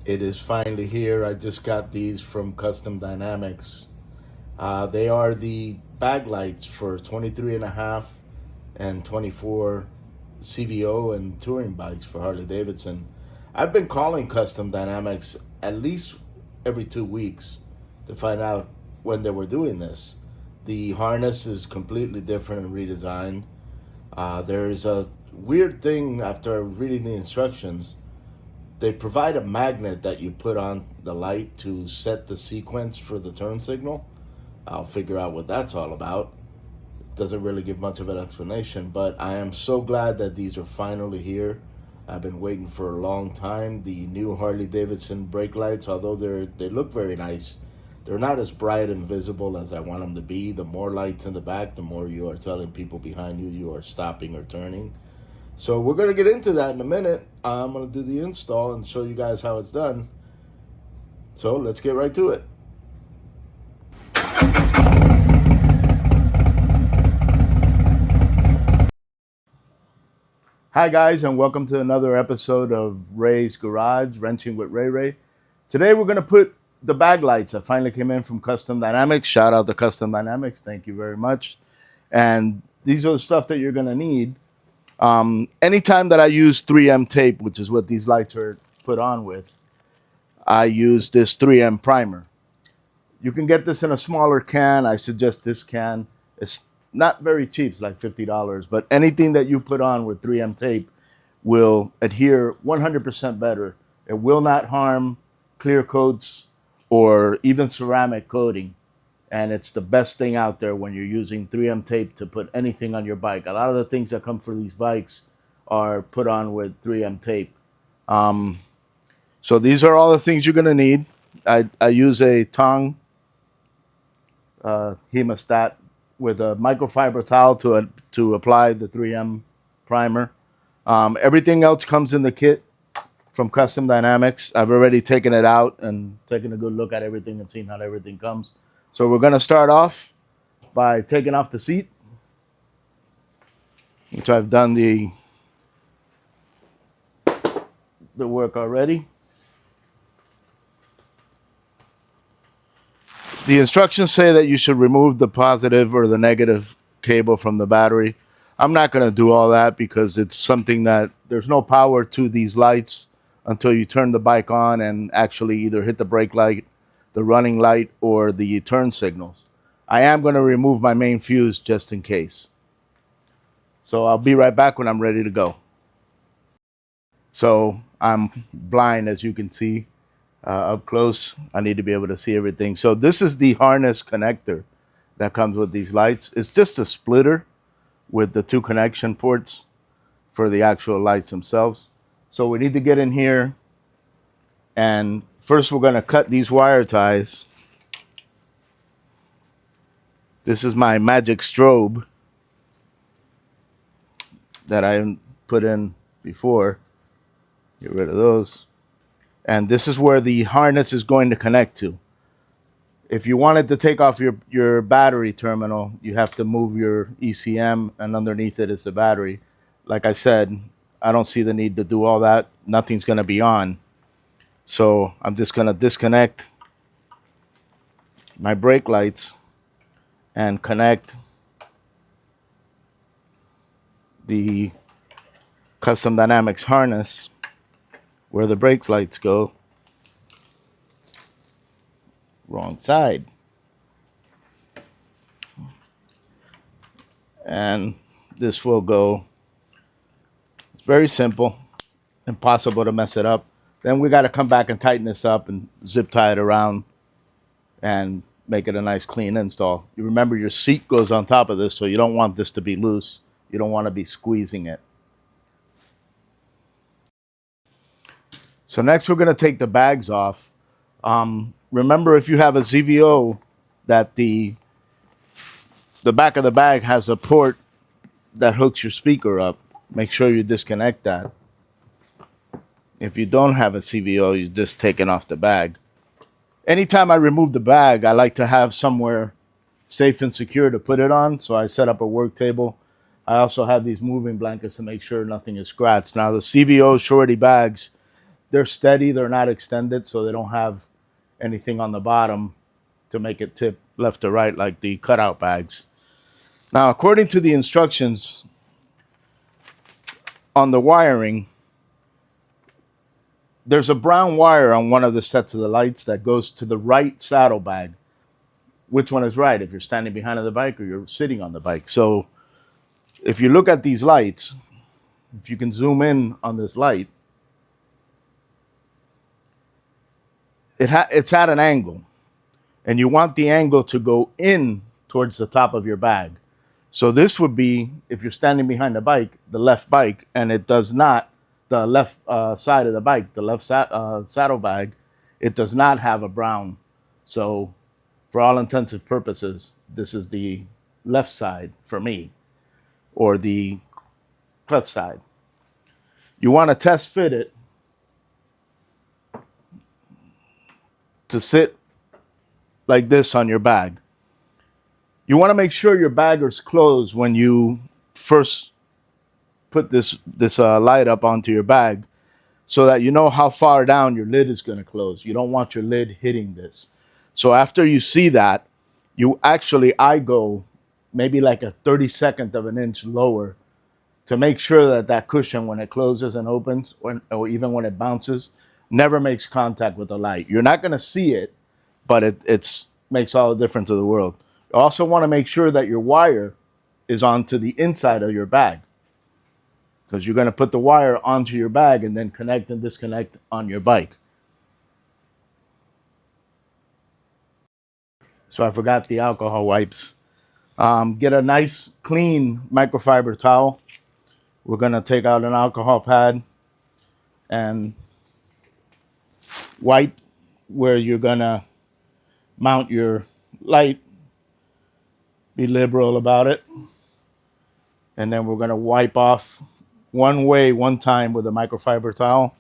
It is finally here. I just got these from Custom Dynamics. They are the bag lights for 23 and a half and 24 CVO and touring bikes for Harley Davidson. I've been calling Custom Dynamics at least every 2 weeks to find out when they were doing this. The harness is completely different and redesigned. There's a weird thing after reading the instructions. They provide a magnet that you put on the light to set the sequence for the turn signal. I'll figure out what that's all about. It doesn't really give much of an explanation, but I am so glad that these are finally here. I've been waiting for a long time. The new Harley Davidson brake lights, although they look very nice, they're not as bright and visible as I want them to be. The more lights in the back, the more you are telling people behind you you are stopping or turning. So we're going to get into that in a minute. I'm going to do the install and show you guys how it's done. So let's get right to it. Hi guys, and welcome to another episode of Ray's Garage, Wrenching with Ray Ray. Today we're going to put the bag lights that finally came in from Custom Dynamics. Shout out to Custom Dynamics. Thank you very much. And these are the stuff that you're going to need. Anytime that I use 3M tape, which is what these lights are put on with, I use this 3M primer. You can get this in a smaller can. I suggest this can. It's not very cheap. It's like $50. But anything that you put on with 3M tape will adhere 100% better. It will not harm clear coats or even ceramic coating. And it's the best thing out there when you're using 3M tape to put anything on your bike. A lot of the things that come for these bikes are put on with 3M tape. So these are all the things you're going to need. I use a tongue hemostat with a microfiber towel to apply the 3M primer. Everything else comes in the kit from Custom Dynamics. I've already taken it out and taken a good look at everything and seen how everything comes. So we're going to start off by taking off the seat, which I've done the work already. The instructions say that you should remove the positive or the negative cable from the battery. I'm not going to do all that because it's something that there's no power to these lights until you turn the bike on and actually either hit the brake light, the running light, or the turn signals. I am going to remove my main fuse just in case. So I'll be right back when I'm ready to go. So I'm blind, as you can see up close. I need to be able to see everything. So this is the harness connector that comes with these lights. It's just a splitter with the 2 connection ports for the actual lights themselves. So we need to get in here, and first we're going to cut these wire ties. This is my magic strobe that I put in before. Get rid of those. And this is where the harness is going to connect to. If you wanted to take off your battery terminal, you have to move your ECM, and underneath it is the battery. Like I said, I don't see the need to do all that. Nothing's going to be on. So I'm just going to disconnect my brake lights and connect the Custom Dynamics harness where the brake lights go. Wrong side. And this will go. It's very simple, impossible to mess it up. Then we got to come back and tighten this up and zip tie it around and make it a nice clean install. You remember your seat goes on top of this, so you don't want this to be loose. You don't want to be squeezing it. So next we're going to take the bags off. Remember, if you have a CVO, that the back of the bag has a port that hooks your speaker up. Make sure you disconnect that. If you don't have a CVO, you're just taking off the bag. Anytime I remove the bag, I like to have somewhere safe and secure to put it on. So I set up a work table. I also have these moving blankets to make sure nothing is scratched. Now the CVO shorty bags, they're steady, they're not extended, so they don't have anything on the bottom to make it tip left or right like the cutout bags. Now, according to the instructions on the wiring, there's a brown wire on one of the sets of the lights that goes to the right saddlebag. Which one is right, if you're standing behind the bike or you're sitting on the bike? So if you look at these lights, if you can zoom in on this light, it's at an angle, and you want the angle to go in towards the top of your bag. So this would be, if you're standing behind the bike, the left bike, and it does not, the left side of the bike, the left saddlebag, it does not have a brown. So for all intents and purposes, this is the left side for me, or the clutch side. You want to test fit it to sit like this on your bag. You want to make sure your bag is closed when you first put this light up onto your bag, so that you know how far down your lid is going to close. You don't want your lid hitting this. So after you see that, I go maybe like a 32nd of an inch lower to make sure that that cushion, when it closes and opens, or even when it bounces, never makes contact with the light. You're not going to see it, but it makes all the difference in the world. You also want to make sure that your wire is onto the inside of your bag, because you're going to put the wire onto your bag and then connect and disconnect on your bike. So I forgot the alcohol wipes. Get a nice clean microfiber towel. We're going to take out an alcohol pad and wipe where you're going to mount your light. Be liberal about it. And then we're going to wipe off one way, one time with a microfiber towel.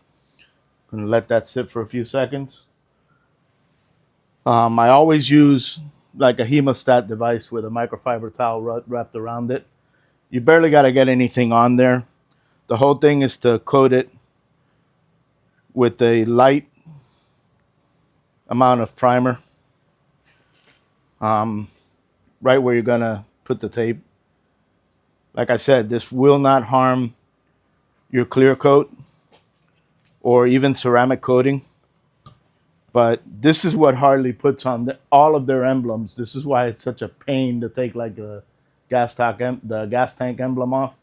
Going to let that sit for a few seconds. I always use like a hemostat device with a microfiber towel wrapped around it. You barely got to get anything on there. The whole thing is to coat it with a light amount of primer, right where you're going to put the tape. Like I said, this will not harm your clear coat or even ceramic coating. But this is what Harley puts on all of their emblems. This is why it's such a pain to take like the gas tank emblem off.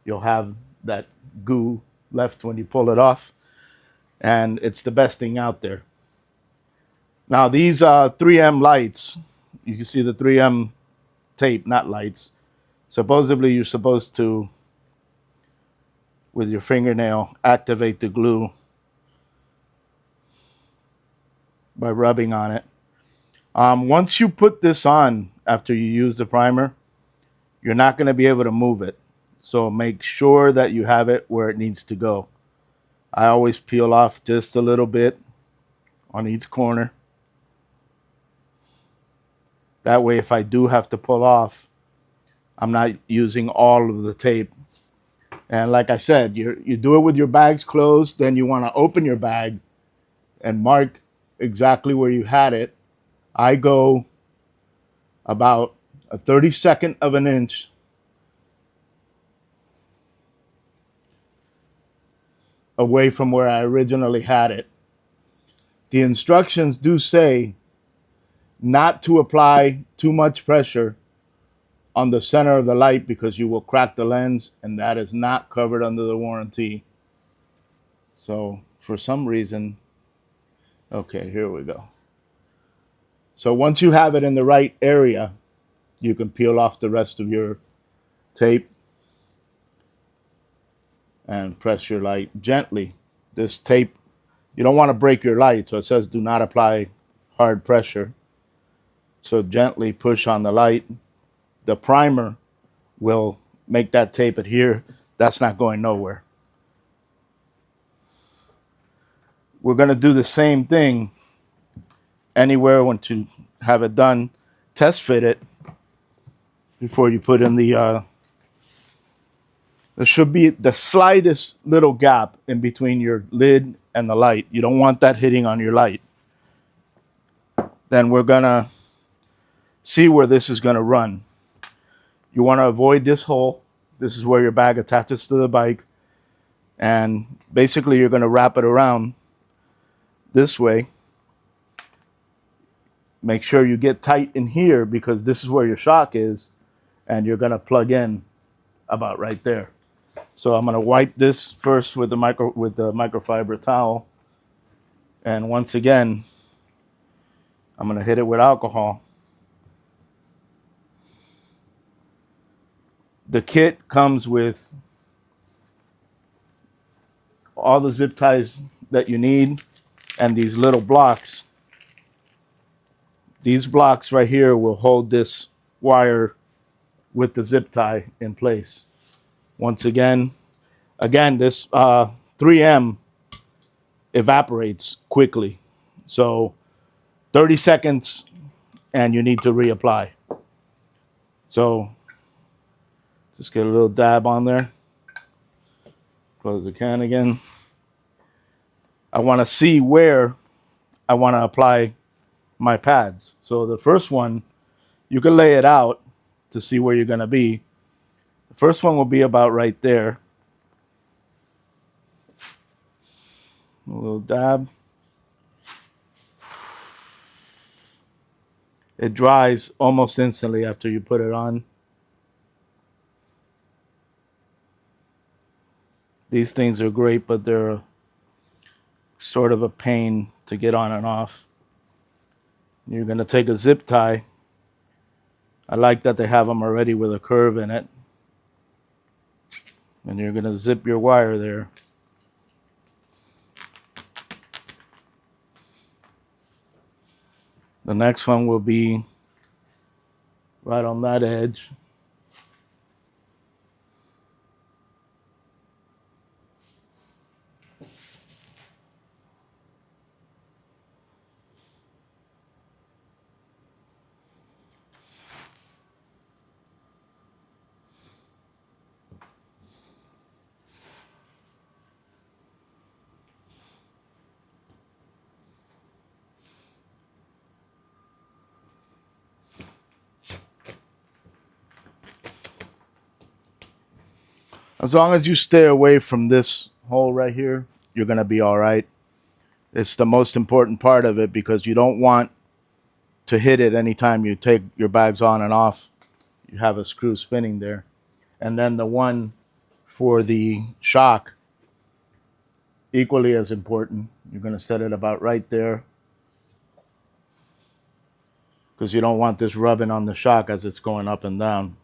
You'll have that goo left when you pull it off. And it's the best thing out there. Now these 3M lights, you can see the 3M tape, not lights. Supposedly you're supposed to, with your fingernail, activate the glue by rubbing on it. Once you put this on, after you use the primer, you're not going to be able to move it. So make sure that you have it where it needs to go. I always peel off just a little bit on each corner. That way, if I do have to pull off, I'm not using all of the tape. And like I said, you do it with your bags closed, then you want to open your bag and mark exactly where you had it. I go about a 32nd of an inch away from where I originally had it. The instructions do say not to apply too much pressure on the center of the light, because you will crack the lens, and that is not covered under the warranty. So for some reason, okay, here we go. So once you have it in the right area, you can peel off the rest of your tape and press your light gently. This tape, you don't want to break your light, so it says do not apply hard pressure. So gently push on the light. The primer will make that tape adhere. That's not going nowhere. We're going to do the same thing anywhere once you have it done. Test fit it before you put in the There should be the slightest little gap in between your lid and the light. You don't want that hitting on your light. Then we're gonna see where this is gonna run. You wanna avoid this hole. This is where your bag attaches to the bike. And basically you're gonna wrap it around this way. Make sure you get tight in here because this is where your shock is, and you're gonna plug in about right there. So I'm gonna wipe this first with the microfiber towel, and once again, I'm gonna hit it with alcohol. The kit comes with all the zip ties that you need and these little blocks. These blocks right here will hold this wire with the zip tie in place. Once again, this 3M evaporates quickly. So 30 seconds and you need to reapply. So just get a little dab on there. Close the can again. I want to see where I want to apply my pads. So the first one, you can lay it out to see where you're going to be. The first one will be about right there. A little dab. It dries almost instantly after you put it on. These things are great, but they're sort of a pain to get on and off. You're going to take a zip tie. I like that they have them already with a curve in it. And you're going to zip your wire there. The next one will be right on that edge. As long as you stay away from this hole right here, you're going to be all right. It's the most important part of it because you don't want to hit it anytime you take your bags on and off. You have a screw spinning there. And then the one for the shock, equally as important. You're going to set it about right there because you don't want this rubbing on the shock as it's going up and down.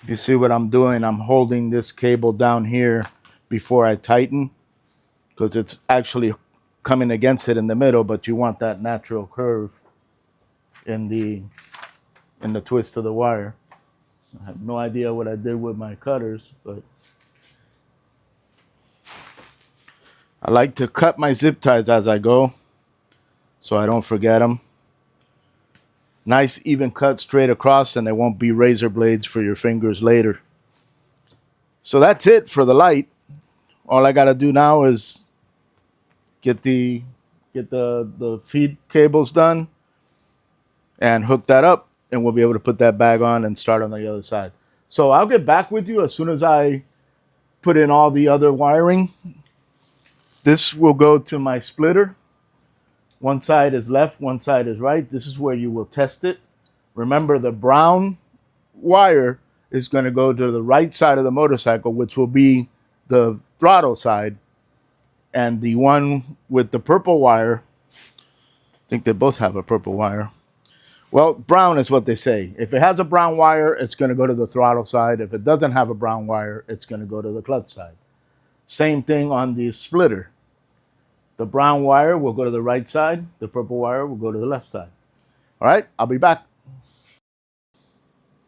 If you see what I'm doing, I'm holding this cable down here before I tighten because it's actually coming against it in the middle, but you want that natural curve in the twist of the wire. I have no idea what I did with my cutters, but I like to cut my zip ties as I go so I don't forget them. Nice even cut straight across and there won't be razor blades for your fingers later. So that's it for the light. All I got to do now is get the feed cables done and hook that up, and we'll be able to put that bag on and start on the other side. So I'll get back with you as soon as I put in all the other wiring. This will go to my splitter. One side is left, one side is right. This is where you will test it. Remember, the brown wire is going to go to the right side of the motorcycle, which will be the throttle side. And the one with the purple wire, I think they both have a purple wire, Well, brown is what they say. If it has a brown wire, it's going to go to the throttle side. If it doesn't have a brown wire, it's going to go to the clutch side. Same thing on the splitter. The brown wire will go to the right side. The purple wire will go to the left side. All right, I'll be back.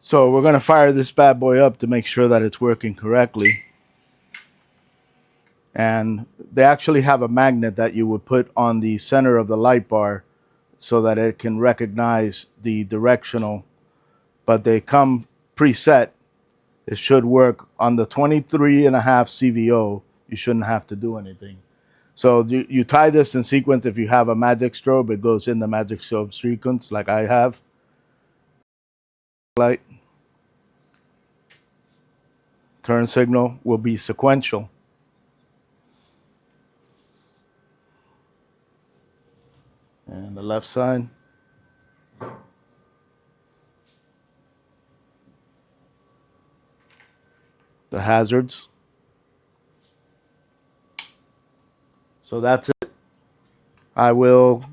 So we're going to fire this bad boy up to make sure that it's working correctly. And they actually have a magnet that you would put on the center of the light bar so that it can recognize the directional, but they come preset. It should work on the 23.5 CVO. You shouldn't have to do anything. So you tie this in sequence. If you have a magic strobe, it goes in the magic strobe sequence like I have. Light. Turn signal will be sequential. And the left side. The hazards. So that's it. I will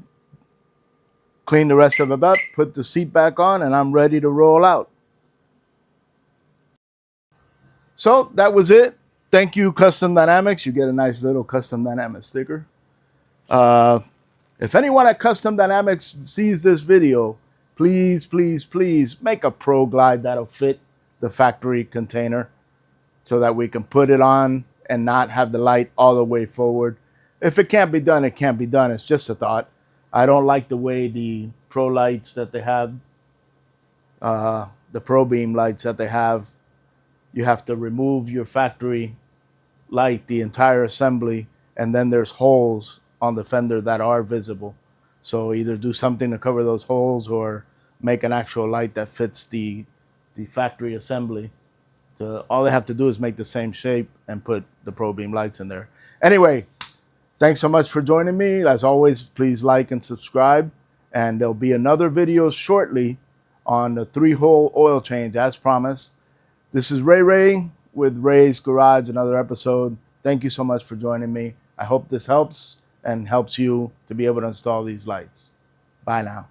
clean the rest of it up, put the seat back on, and I'm ready to roll out. So that was it. Thank you, Custom Dynamics. You get a nice little Custom Dynamics sticker. If anyone at Custom Dynamics sees this video, please, please, please make a Pro Glide that'll fit the factory container so that we can put it on and not have the light all the way forward. If it can't be done, it can't be done. It's just a thought. I don't like the way the Pro lights that they have, the Pro Beam lights that they have, you have to remove your factory light, the entire assembly, and then there's holes on the fender that are visible. So either do something to cover those holes or make an actual light that fits the factory assembly. So all they have to do is make the same shape and put the Pro Beam lights in there. Anyway, thanks so much for joining me. As always, please like and subscribe. And there'll be another video shortly on the 3-hole oil change as promised. This is Ray with Ray's Garage, another episode. Thank you so much for joining me. I hope this helps and helps you to be able to install these lights. Bye now.